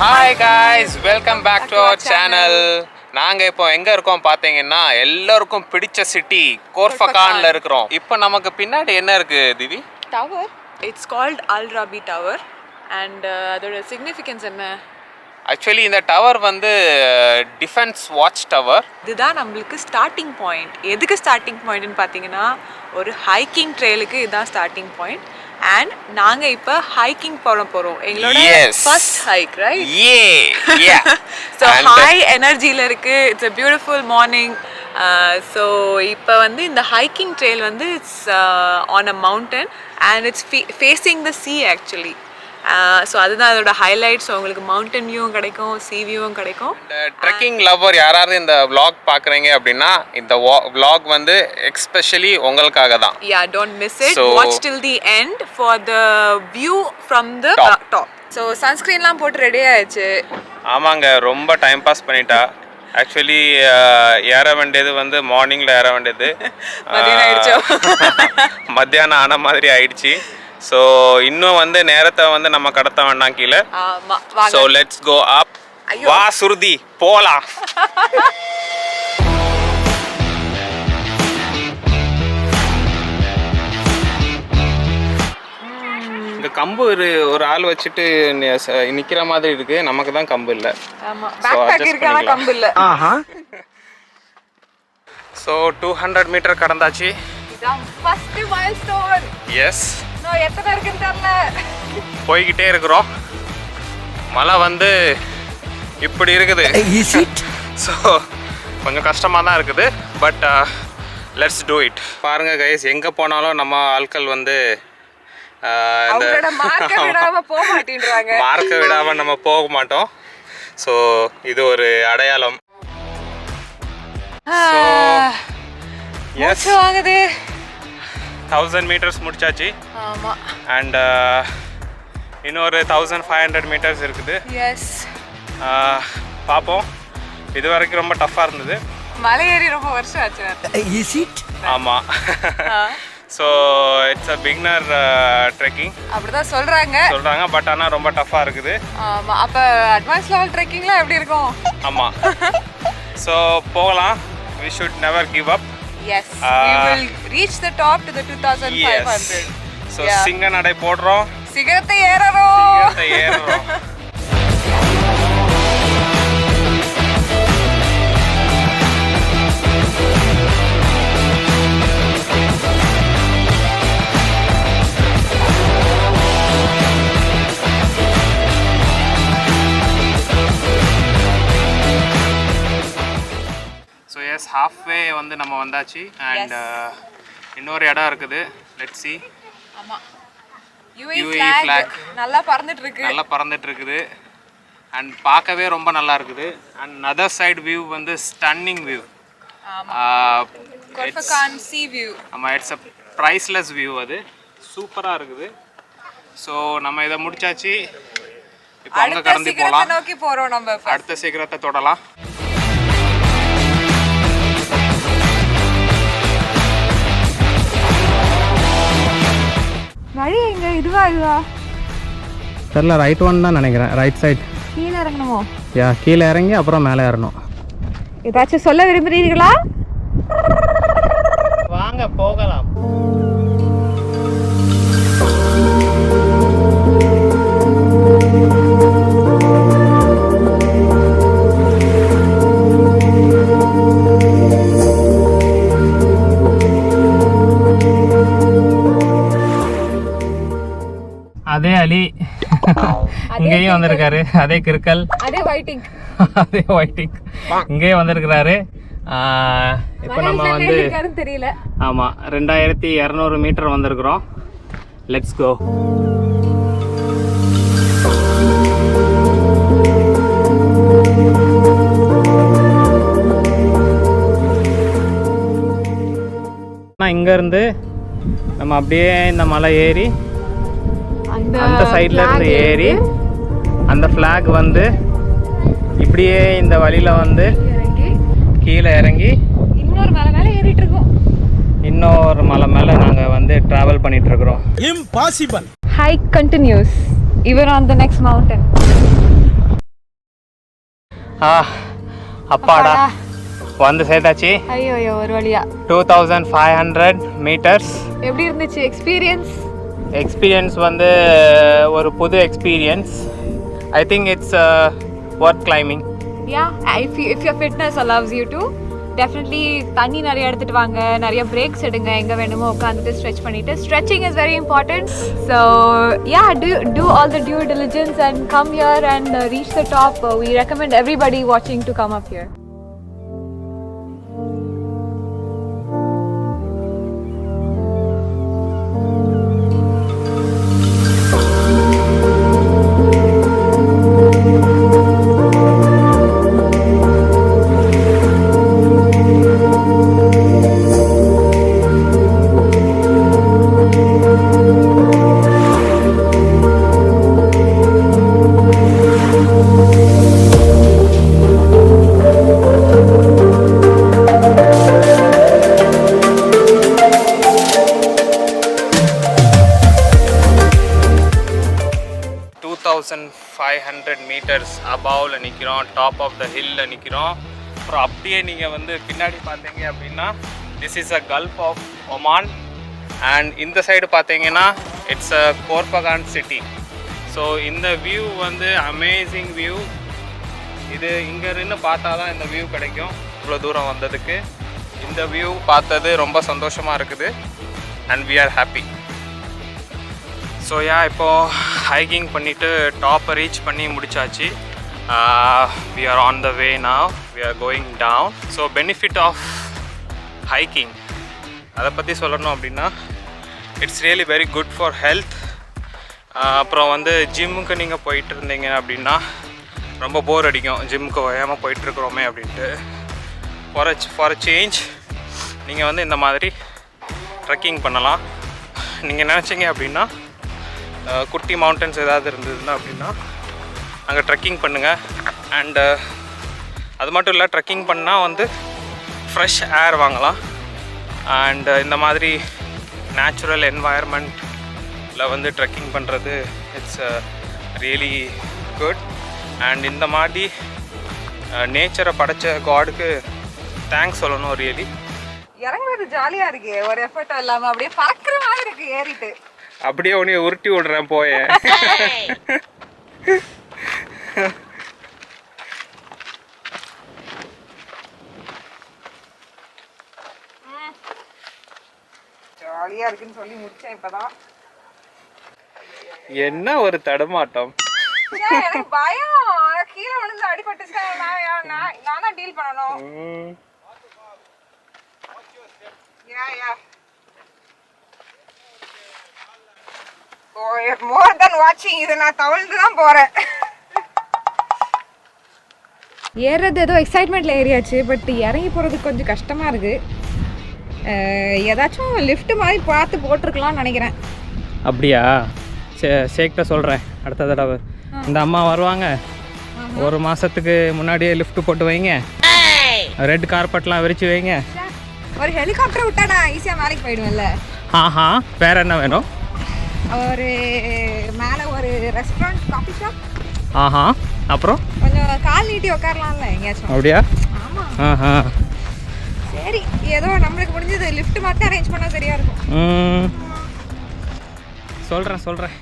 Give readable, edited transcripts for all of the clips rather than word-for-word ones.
Hi guys, welcome back to our channel. நாங்கள் இப்போ எங்கே இருக்கோம் பார்த்தீங்கன்னா, எல்லாருக்கும் பிடிச்ச சிட்டி கோர்ஃபகானில் இருக்கிறோம். இப்போ நமக்கு பின்னாடி என்ன இருக்குது Divi? Tower. It's called Al Rabi tower. And அதோட சிக்னிஃபிகன்ஸ் என்ன? ஆக்சுவலி இந்த டவர் வந்து டிஃபென்ஸ் வாட்ச் டவர். இதுதான் நம்மளுக்கு ஸ்டார்டிங் பாயிண்ட். எதுக்கு ஸ்டார்டிங் பாயிண்ட்னு பார்த்தீங்கன்னா, ஒரு ஹைக்கிங் ட்ரெயிலுக்கு இதுதான் ஸ்டார்டிங் பாயிண்ட். அண்ட் நாங்க இப்ப ஹைக்கிங் போறோம். எங்களோட first hike, right? So high எனர்ஜியில் இருக்கு. It's a beautiful morning. So இப்போ வந்து இந்த ஹைக்கிங் ட்ரெயில் வந்து it's on a mountain and it's facing the sea actually. So அதுதான் அதோட ஹைலைட்ஸ். உங்களுக்கு மவுண்டன் வியூவும் கிடைக்கும், சி வியூவும் கிடைக்கும். ட்ரெக்கிங் லவர் யாராவது இந்த vlog பார்க்குறீங்க அப்படின்னா, இந்த vlog வந்து எக்ஸ்பெஷலி உங்களுக்காக தான். Don't miss it. Watch till the end for the view from the top. So சன்ஸ்க்ரீன்லாம் போட்டு ரெடி ஆயிடுச்சு. ஆமாங்க, ரொம்ப டைம் பாஸ் பண்ணிட்டா. ஆக்சுவலி ஏற வேண்டியது வந்து மார்னிங்கில் ஏற வேண்டியது மத்தியானம் ஆன மாதிரி ஆயிடுச்சு. ஸோ இன்னும் வந்து நேரத்தை வந்து நம்ம கடத்த வேண்டாம் கீழே. ஸோ லெட்ஸ் கோ அப். வா சுருதி, போலாம். இந்த கம்பு ஒரு ஆள் வச்சுட்டு நிக்கிற மாதிரி இருக்கு. நமக்கு தான் கம்பு இல்லை. கம்பு இல்லை. So 200 metre கடந்தாச்சு. எஸ், எத்தனை இருக்குன்னு தெரியல. போய்கிட்டே இருக்கிறோம். மழை வந்து இப்படி இருக்குது. ஸோ கொஞ்சம் கஷ்டமாக தான் இருக்குது. But let's do it. பாருங்க கைஸ், எங்கே போனாலும் நம்ம ஆட்கள் வந்து மார்க்க விடாமல் நம்ம போக மாட்டோம். ஸோ இது ஒரு அடையாளம். எஸ், வாங்குது. 1000 மீட்டர்ஸ் முடிச்சாச்சு. ஆமா. அண்ட் இன்னொரு 1500 மீட்டர்ஸ் இருக்குது. எஸ், பார்ப்போம். இது வரைக்கும் ரொம்ப டஃப்பாக இருந்தது. மலை ஏறி ரொம்ப வருஷம் ஆச்சு. ஆமாம். So it's a beginner trekking அப்படிதான் சொல்கிறாங்க. பட் ஆனால் ரொம்ப டஃப்பாக இருக்குது. ஆமாம். அப்போ அட்வான்ஸ் லெவல் ட்ரெக்கிங்லாம் எப்படி இருக்கும்? ஆமாம். ஸோ போகலாம். we should never give up. Yes, we will reach the top to the 2500. So சிங்க நடை போடுறோம். சிகரத்தை ஏறறோம். ஸோ எஸ், ஹாஃப்வே வந்து நம்ம வந்தாச்சு. அண்ட் இன்னொரு இடம் இருக்குது. Let's see. ஆமாம், UAE flag நல்லா பறந்துட்டு இருக்குது. அண்ட் பார்க்கவே ரொம்ப நல்லா இருக்குது. அண்ட் அதர் சைடு வியூ வந்து stunning view. Khor Fakkan sea view. ஆமாம், இட்ஸ் அ ப்ரைஸ்லெஸ் வியூ. அது சூப்பராக இருக்குது. ஸோ நம்ம இதை முடிச்சாச்சு. இப்போ அங்கே கடந்து போகலாம். நோக்கி போகிறோம். நம்ம அடுத்த சிகரத்தை தொடலாம். வழி எங்க? இதுவா தெரியல. ரைட் ஒன் தான் நினைக்கிறேன். Right side. கீழே இறங்கணுமோ? கீழே இறங்கி அப்புறம் மேலே ஏறணும். ஏதாச்சும் சொல்ல விரும்புறீர்களா? வாங்க போகலாம். அதே அலி இங்கேயும் வந்திருக்காரு. அதே கிறுக்கல், அதே வைட்டிங் இங்கேயும் வந்திருக்கிறாரு. இப்போ நம்ம வந்து தெரியல. ஆமாம், 2200 மீட்டர் வந்திருக்கிறோம். Let's go. இங்கேருந்து நம்ம அப்படியே இந்த மலை ஏறி அந்த சைடில் இருந்து ஏறி அந்த ஃப்ளாக் வந்து இப்படியே இந்த வழியில் வந்து கீழே இறங்கி இன்னொரு மலை மேலே ஏறிட்டு இருக்கோம். இன்னொரு மலை மேலே நாங்கள் வந்து ட்ராவல் பண்ணிட்டு இருக்கிறோம். Impossible. Hike continues even on the next mountain. அப்பாடா வந்து சேர்த்தாச்சு. ஐயோ ஐயோ ஒரு வழியா 2500 மீட்டர்ஸ். எப்படி இருந்துச்சு எக்ஸ்பீரியன்ஸ்? எக்ஸ்பீரியன்ஸ் வந்து ஒரு புது experience. I think it's worth climbing. if your fitness allows you to, definitely தண்ணி நிறைய எடுத்துட்டு வாங்க, நிறைய பிரேக்ஸ் எடுங்க, எங்க வேணுமோ உட்காந்துட்டு ஸ்ட்ரெச் பண்ணிட்டு. Stretching is very important. So yeah, do all the due diligence and come here and reach the top. We recommend everybody watching to come up here. Metres அபவ்ல நிற்கிறோம், டாப் ஆஃப் த ஹில்ல நிற்கிறோம். அப்புறம் அப்படியே நீங்கள் வந்து பின்னாடி பார்த்தீங்க அப்படின்னா this is a Gulf of Oman. And இந்த சைடு பார்த்தீங்கன்னா it's a Khorfakkan city. So இந்த வியூ வந்து அமேசிங் வியூ. இது இங்கே நின்று பார்த்தா தான் இந்த வியூ கிடைக்கும். இவ்வளோ தூரம் வந்ததுக்கு இந்த வியூ பார்த்தது ரொம்ப சந்தோஷமாக இருக்குது. And we are happy. So இப்போது ஹைக்கிங் பண்ணிவிட்டு டாப்பை ரீச் பண்ணி முடிச்சாச்சு. We are on the way now. We are going down. So benefit of hiking அதை பற்றி சொல்லணும் அப்படின்னா it's really very good for health. அப்புறம் வந்து ஜிம்முக்கு நீங்கள் போயிட்டு இருந்தீங்க அப்படின்னா ரொம்ப போர் அடிக்கும், ஜிம்முக்கு ஓயாமல் போயிட்டுருக்குறோமே அப்படின்ட்டு. ஃபார் அ சேஞ்ச் நீங்கள் வந்து இந்த மாதிரி ட்ரெக்கிங் பண்ணலாம். நீங்கள் நினச்சிங்க அப்படின்னா குட்டி மவுண்டன்ஸ் ஏதாவது இருந்ததுன்னா அப்படின்னா அங்கே ட்ரெக்கிங் பண்ணுங்கள். அண்டு அது மட்டும் இல்லை, ட்ரெக்கிங் பண்ணால் வந்து ஃப்ரெஷ் ஏர் வாங்கலாம். அண்டு இந்த மாதிரி நேச்சுரல் என்வாயர்மெண்ட்டில் வந்து ட்ரெக்கிங் பண்ணுறது இட்ஸ் ரியலி குட். அண்ட் இந்த மாதிரி நேச்சரை படைச்ச காடுக்கு தேங்க்ஸ் சொல்லணும் ரியலி. இறங்குறது ஜாலியா இருக்கு, ஒரு எஃபர்ட் இல்லாம அப்படியே பறக்கிற மாதிரி இருக்கு. ஏறிட்டு அப்படியே உன்னைய உருட்டி விடுறேன் போய. ஜாலியா இருக்குன்னு சொல்லி முடிச்சேன் இப்பதான். என்ன ஒரு தடுமாட்டம். எனக்கு பயம், கீழே விழுந்து அடிபட்டுச்சா நான் தான் டீல் பண்ணணும். மோர் தென் வாட்சிங். இது நான் தவழ்ந்து தான் போறேன். ஏறது ஏதோ எக்ஸைட்மெண்ட்ல ஏறியாச்சு, பட் இறங்கி போறதுக்கு கொஞ்சம் கஷ்டமா இருக்கு. ஏதாச்சும் லிஃப்ட் மாதிரி பார்த்து போட்டிருக்கலாம்னு நினைக்கிறேன். அப்படியா? சேக்கிட்ட சொல்கிறேன் அடுத்த தடவை. இந்த அம்மா வருவாங்க, ஒரு மாதத்துக்கு முன்னாடியே லிஃப்ட் போட்டு வைங்க, ரெட் கார்பெட்லாம் விரிச்சு வைங்க. ஒரு ஹெலிகாப்டர் விட்டா நான் ஈஸியாக மேலேக்கு போயிடுவேன்ல. ஆஹா, வேற என்ன வேணும்? ஒரு மேலே ஒரு ரெஸ்டாரண்ட், காஃபி ஷாப். ஆஹா, அப்புறம் கொஞ்சம் கால் நீட்டி உட்காரலாம்ல எங்கேயாச்சும். அப்படியா? ஆமாம். ஆஹா, சரி, ஏதோ நம்மளுக்கு முடிஞ்சது லிஃப்ட் மட்டும் அரேஞ்ச் பண்ணால் சரியா இருக்கும். சொல்கிறேன்.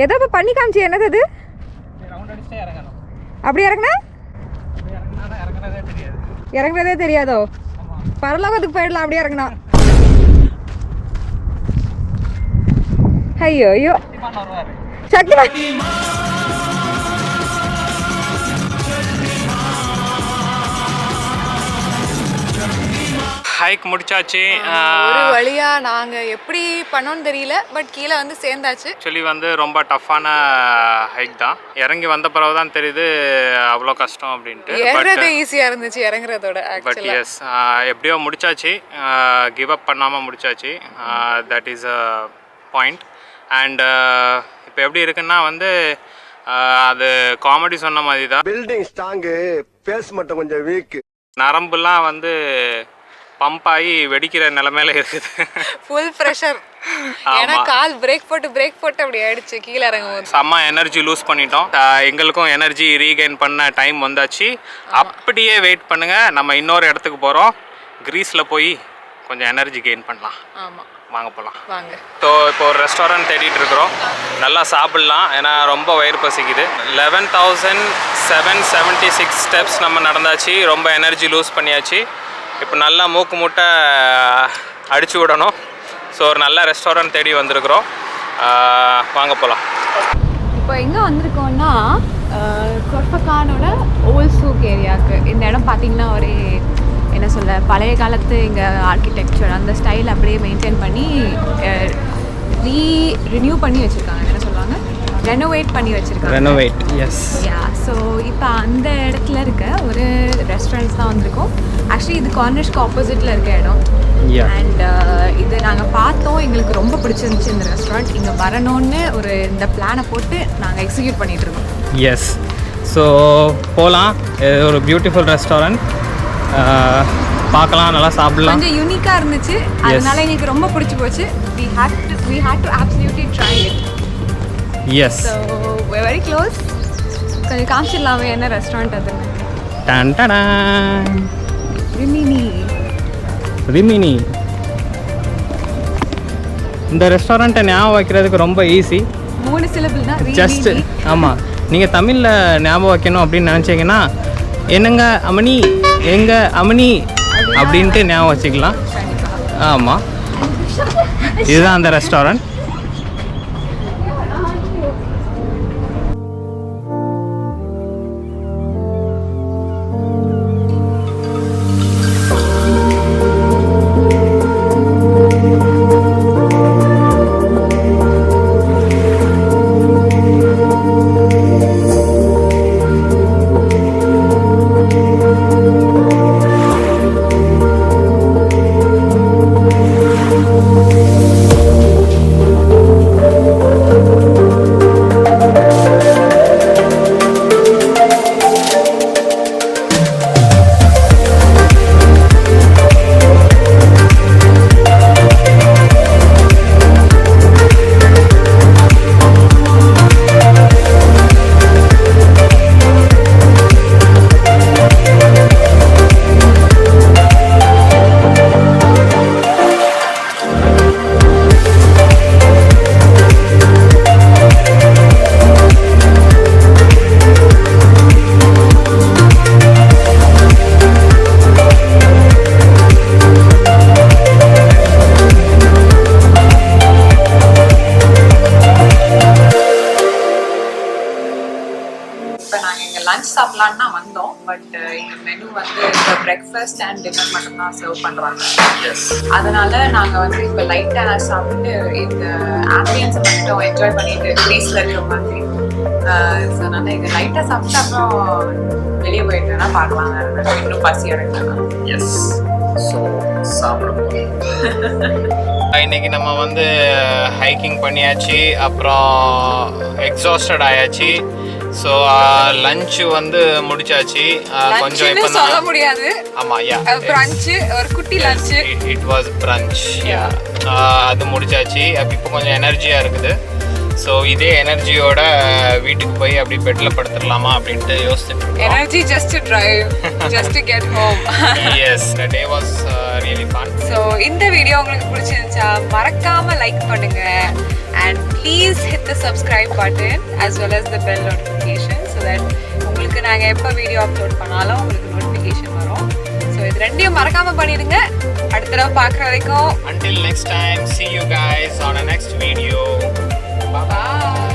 ஏதோ இப்போ பண்ணி காமிச்சு என்னது அது? ரவுண்ட் அடிச்சே இறங்கணும். அப்படி இறங்குனா தெரியாது. இறங்குறதே தெரியாதோ? பரலோகத்துக்கு போயிடலாம் அப்படியே இறங்குனா. ஐயோ சக்திமான். ஹைக் முடிச்சாச்சு. ஒரு வழியா நாங்க எப்படி பண்ணோம்னு தெரியல, பட் கீழே வந்து சேர்ந்தாச்சு. ஆக்சுவலி வந்து ரொம்ப டஃப்பான ஹைக் தான். இறங்கி வந்த பிறகு தான் தெரியுது அவ்வளோ கஷ்டம் அப்படின்ட்டு. ஏறுறது ஈஸியா இருந்துச்சு இறங்குறதோட. பட் எஸ், எப்படியோ முடிச்சாச்சு, கிவ் அப் பண்ணாமல் முடிச்சாச்சு. That is a point. And இப்போ எப்படி இருக்குன்னா வந்து அது காமெடி சொன்ன மாதிரி தான். பில்டிங் ஸ்ட்ராங்கு, பேஸ் மட்டும் கொஞ்சம் வீக். நரம்புலாம் வந்து பம்ப் ஆகி வெடிக்கிற நிலமையில இருக்குது. Full pressure. ஏன்னா கால் பிரேக் போட்டு அப்படி ஆயிடுச்சு கீழே இறங்கும் போது. செம்ம எனர்ஜி லூஸ் பண்ணிட்டோம். எங்களுக்கும் எனர்ஜி ரீகெயின் பண்ண டைம் வந்தாச்சு. அப்படியே வெயிட் பண்ணுங்க, நம்ம இன்னொரு இடத்துக்கு போகிறோம். கிரீஸில் போய் கொஞ்சம் எனர்ஜி கெயின் பண்ணலாம். ஆமாம், வாங்க போகலாம். வாங்க. ஸோ இப்போ ஒரு ரெஸ்டாரண்ட் தேடிட்டு இருக்கிறோம். நல்லா சாப்பிட்லாம், ஏன்னா ரொம்ப வயிறு பசிக்குது. 11,776 ஸ்டெப்ஸ் நம்ம நடந்தாச்சு. ரொம்ப எனர்ஜி லூஸ் பண்ணியாச்சு. இப்போ நல்லா மூக்கு மூட்டை அடிச்சு விடணும். ஸோ ஒரு நல்ல ரெஸ்டாரண்ட் தேடி வந்திருக்கிறோம். வாங்க போகலாம். இப்போ எங்கே வந்திருக்கோம்னா கொர்ஃபகானோட ஓல்ட் சூக் ஏரியாவுக்கு. இந்த இடம் பார்த்தீங்கன்னா ஒரு என்ன சொல்ல, பழைய காலத்து இங்கே ஆர்கிடெக்சர் அந்த ஸ்டைல் அப்படியே மெயின்டைன் பண்ணி ரினியூ பண்ணி வச்சுருக்காங்க. என்ன சொல்லுவாங்க, ரெனோவேட் பண்ணி வச்சுருக்காங்க. Renovate, S. யா, ஸோ இப்போ அந்த இடத்துல இருக்க ஒரு ரெஸ்டாரண்ட்ஸ் தான் வந்திருக்கோம். ஆக்சுவலி இது கார்னிஷ்க்கு ஆப்போசிட்டில் இருக்க இடம். அண்ட் இது நாங்கள் பார்த்தோம், எங்களுக்கு ரொம்ப பிடிச்சிருந்துச்சு இந்த ரெஸ்டாரண்ட். இங்கே வரணும்னு இந்த பிளானை போட்டு நாங்கள் எக்ஸிக்யூட் பண்ணிகிட்டு இருக்கோம். எஸ், ஸோ போகலாம். ஒரு பியூட்டிஃபுல் ரெஸ்டாரண்ட், பார்க்கலாம், நல்லா சாப்பிடலாம். கொஞ்சம் யூனிக்காக இருந்துச்சு, அதனால எங்களுக்கு ரொம்ப பிடிச்சி போச்சு. we had to absolutely try it. Yes. So we're very close. கொஞ்சம் காமிச்சிடலாமே என்ன ரெஸ்டாரண்ட் அது. டன் டன் ரிமினி. இந்த ரெஸ்டாரண்ட்டை ஞாபகம் வைக்கிறதுக்கு ரொம்ப ஈஸி. 3 syllable தான். ஜஸ்ட் ஆமாம், நீங்கள் தமிழில் ஞாபகம் வைக்கணும் அப்படின்னு நினச்சிங்கன்னா என்னங்க அமனி, எங்க அமனி அப்படின்ட்டு ஞாபகம் வச்சுக்கலாம். ஆமாம், இதுதான் அந்த ரெஸ்டாரண்ட். சாப்பிடலான்னு தான் வந்தோம். பட் இந்த மெனு வந்து இப்போ பிரேக்ஃபாஸ்ட் அண்ட் டின்னர் மட்டும்தான் சர்வ் பண்ணுறாங்க. அதனால நாங்கள் வந்து இப்போ லைட்டாக சாப்பிட்டு இந்த ஆம்பியன்ஸை மட்டும் என்ஜாய் பண்ணிட்டு கிரீஸில் இருக்கிற மாதிரி. ஸோ அதனால் இங்கே லைட்டாக சாப்பிட்டு அப்புறம் வெளியே போயிட்டேன்னா பார்க்கலாம், இன்னும் பசி அடைக்கலாம். எஸ், ஸோ சாப்பிடுவோம். இன்னைக்கு நம்ம வந்து ஹைக்கிங் பண்ணியாச்சு, அப்புறம் எக்ஸாஸ்டட் ஆயாச்சு. ஸோ லஞ்சு வந்து முடிச்சாச்சு. கொஞ்சம் இப்போ சொல்ல முடியாது. ஆமாம், யா, பிரஞ்சு, ஒரு குட்டி lunch. It was French. Yeah, அது முடிச்சாச்சு. இப்போ கொஞ்சம் எனர்ஜியாக இருக்குது. ஸோ இதே எனர்ஜியோட வீட்டுக்கு போய் அப்படி பெட்டில் படுத்துடலாமா அப்படின்ட்டு யோசிச்சுட்டு இருக்கோம். Energy just to drive, just to get home. Yes, the day was really fun. So இந்த வீடியோ உங்களுக்கு பிடிச்சிருந்துச்சா மறக்காம லைக் பண்ணுங்க. And please hit the subscribe button as well as the bell notification so that உங்களுக்கு நாங்க எப்ப video upload பண்ணாலும் உங்களுக்கு நோட்டிஃபிகேஷன் வரும். ஸோ இது ரெண்டையும் மறக்காம பண்ணிடுங்க. அடுத்த தடவை பார்க்குற வரைக்கும் until next time, see you guys on a next video. Bye bye.